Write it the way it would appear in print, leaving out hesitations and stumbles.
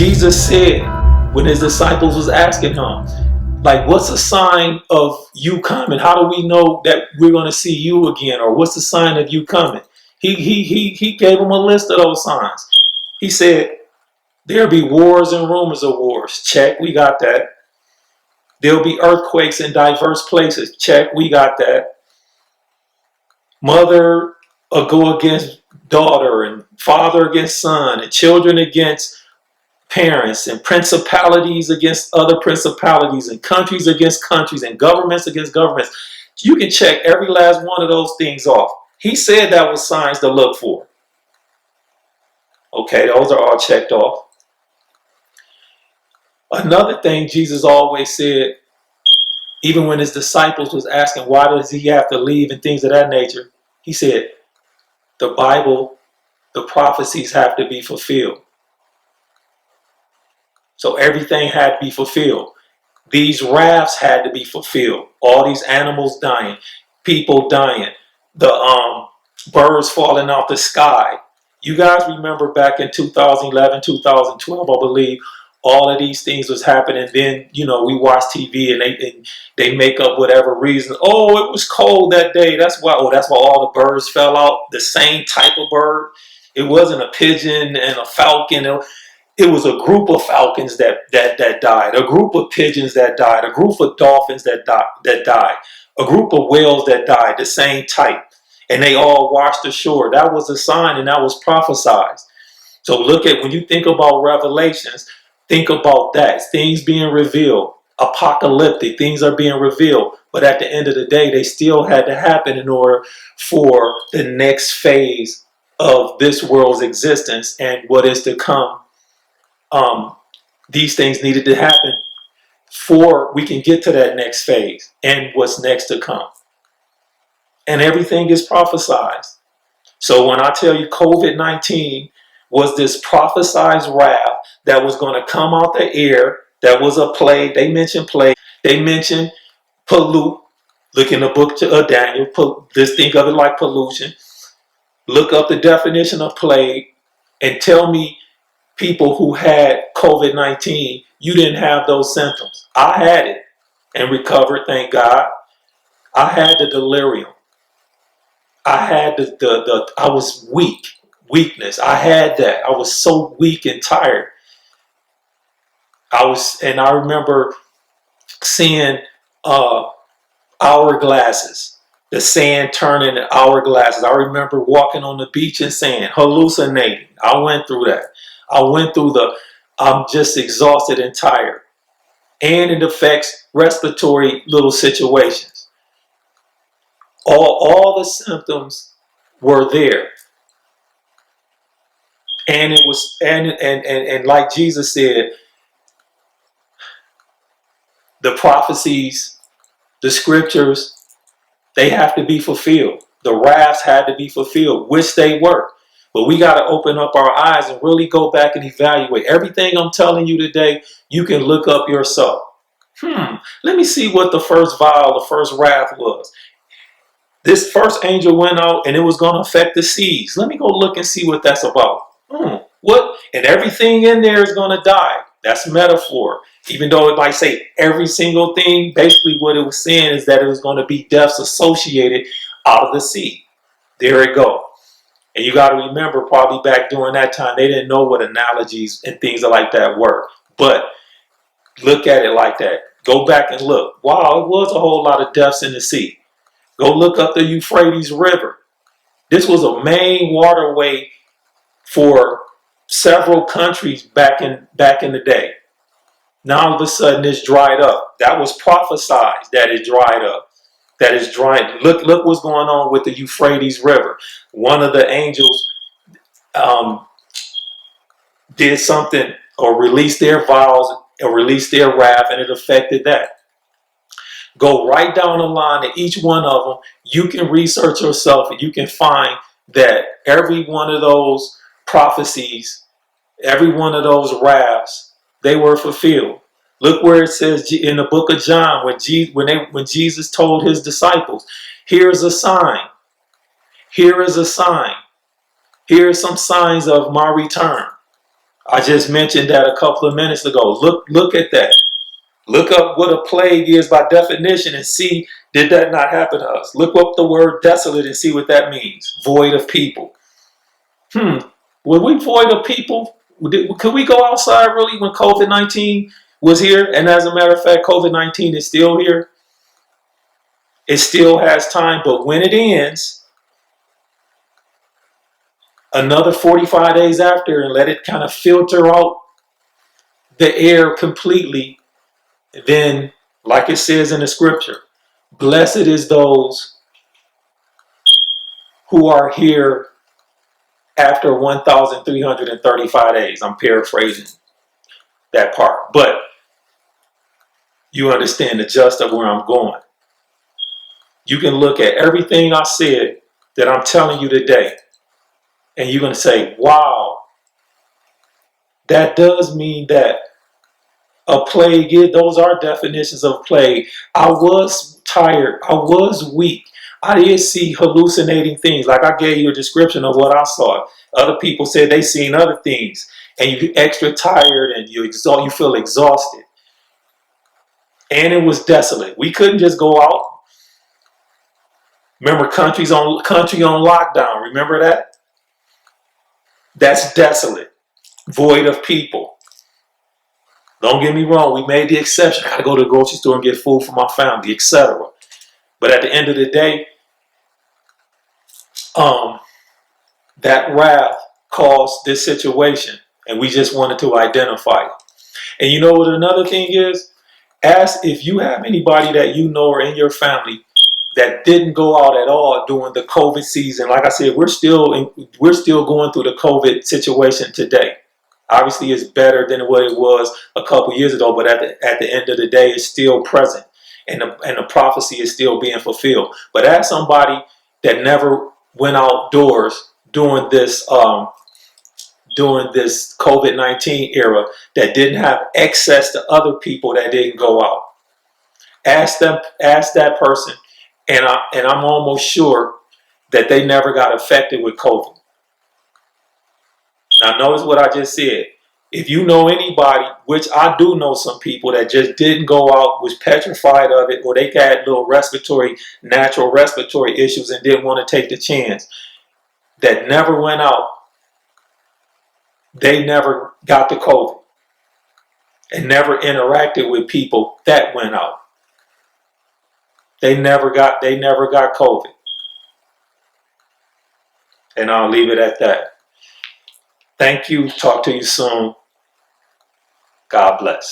Jesus said when his disciples was asking him, like, what's a sign of you coming? How do we know that we're going to see you again? Or what's the sign of you coming? He gave them a list of those signs. He said, there'll be wars and rumors of wars. Check, we got that. There'll be earthquakes in diverse places. Check, we got that. Mother will go against daughter, and father against son, and children against parents, and principalities against other principalities, and countries against countries, and governments against governments. You can check every last one of those things off. He said that was signs to look for. Okay, those are all checked off. Another thing Jesus always said, even when his disciples was asking why does he have to leave and things of that nature, he said, the Bible, the prophecies have to be fulfilled. So everything had to be fulfilled. These wraths had to be fulfilled. All these animals dying, people dying, the birds falling out the sky. You guys remember back in 2011, 2012, I believe, all of these things was happening. Then, you know, we watch TV and they make up whatever reason. Oh, it was cold that day. That's why. Oh, that's why all the birds fell out. The same type of bird. It wasn't a pigeon and a falcon. It was a group of falcons that died. A group of pigeons that died. A group of dolphins that died. A group of whales that died. The same type. And they all washed ashore. That was a sign, and that was prophesied. So look at, when you think about Revelations, think about that. Things being revealed. Apocalyptic. Things are being revealed. But at the end of the day, they still had to happen in order for the next phase of this world's existence and what is to come. These things needed to happen for we can get to that next phase and what's next to come. And everything is prophesied. So when I tell you COVID-19 was this prophesied wrath that was going to come out the air, that was a plague. They mentioned plague. They mentioned pollute. Look in the book of Daniel. Just think of it like pollution. Look up the definition of plague and tell me people who had COVID-19, you didn't have those symptoms. I had it and recovered, thank God. I had the delirium. I had I was weakness. I had that. I was so weak and tired. And I remember seeing hourglasses, the sand turning into hourglasses. I remember walking on the beach and sand, hallucinating. I went through that. I went through I'm just exhausted and tired. And it affects respiratory little situations. All the symptoms were there. And it was, and like Jesus said, the prophecies, the scriptures, they have to be fulfilled. The wraths had to be fulfilled, which they were. But we got to open up our eyes and really go back and evaluate. Everything I'm telling you today, you can look up yourself. Let me see what the first vial, the first wrath was. This first angel went out and it was going to affect the seas. Let me go look and see what that's about. What? And everything in there is going to die. That's metaphor. Even though it might say every single thing, basically what it was saying is that it was going to be deaths associated out of the sea. There it go. And you got to remember, probably back during that time, they didn't know what analogies and things like that were. But look at it like that. Go back and look. Wow, it was a whole lot of deaths in the sea. Go look up the Euphrates River. This was a main waterway for several countries back in the day. Now all of a sudden it's dried up. That was prophesied that it dried up. That is drying. Look what's going on with the Euphrates River. One of the angels did something or released their vials or released their wrath, and it affected that. Go right down the line to each one of them. You can research yourself and you can find that every one of those prophecies, every one of those wraths, they were fulfilled. Look where it says in the book of John, when Jesus told his disciples, here's a sign. Here is a sign. Here are some signs of my return. I just mentioned that a couple of minutes ago. Look at that. Look up what a plague is by definition and see, did that not happen to us? Look up the word desolate and see what that means. Void of people. Were we void of people? Could we go outside really when COVID-19 was here? And as a matter of fact, COVID-19 is still here. It still has time, but when it ends, another 45 days after, and let it kind of filter out the air completely, then, like it says in the scripture, blessed is those who are here after 1,335 days. I'm paraphrasing that part, but you understand the gist of where I'm going. You can look at everything I said that I'm telling you today, and you're going to say, wow, that does mean that a plague, those are definitions of plague. I was tired. I was weak. I did see hallucinating things. Like I gave you a description of what I saw. Other people said they seen other things. And you extra tired and you feel exhausted. And it was desolate. We couldn't just go out. Remember country on lockdown. Remember that? That's desolate. Void of people. Don't get me wrong, we made the exception. I gotta go to the grocery store and get food for my family, etc. But at the end of the day, that wrath caused this situation, and we just wanted to identify it. And you know what another thing is? Ask if you have anybody that you know or in your family that didn't go out at all during the COVID season. Like I said, we're still going through the COVID situation today. Obviously, it's better than what it was a couple years ago, but at the end of the day, it's still present, and the prophecy is still being fulfilled. But as somebody that never went outdoors during this COVID-19 era, that didn't have access to other people that didn't go out, ask that person, and I'm almost sure that they never got affected with COVID. Now, notice what I just said. If you know anybody, which I do know some people that just didn't go out, was petrified of it, or they got little natural respiratory issues and didn't want to take the chance, that never went out, they never got the COVID and never interacted with people that went out. They never got COVID. And I'll leave it at that. Thank you. Talk to you soon. God bless.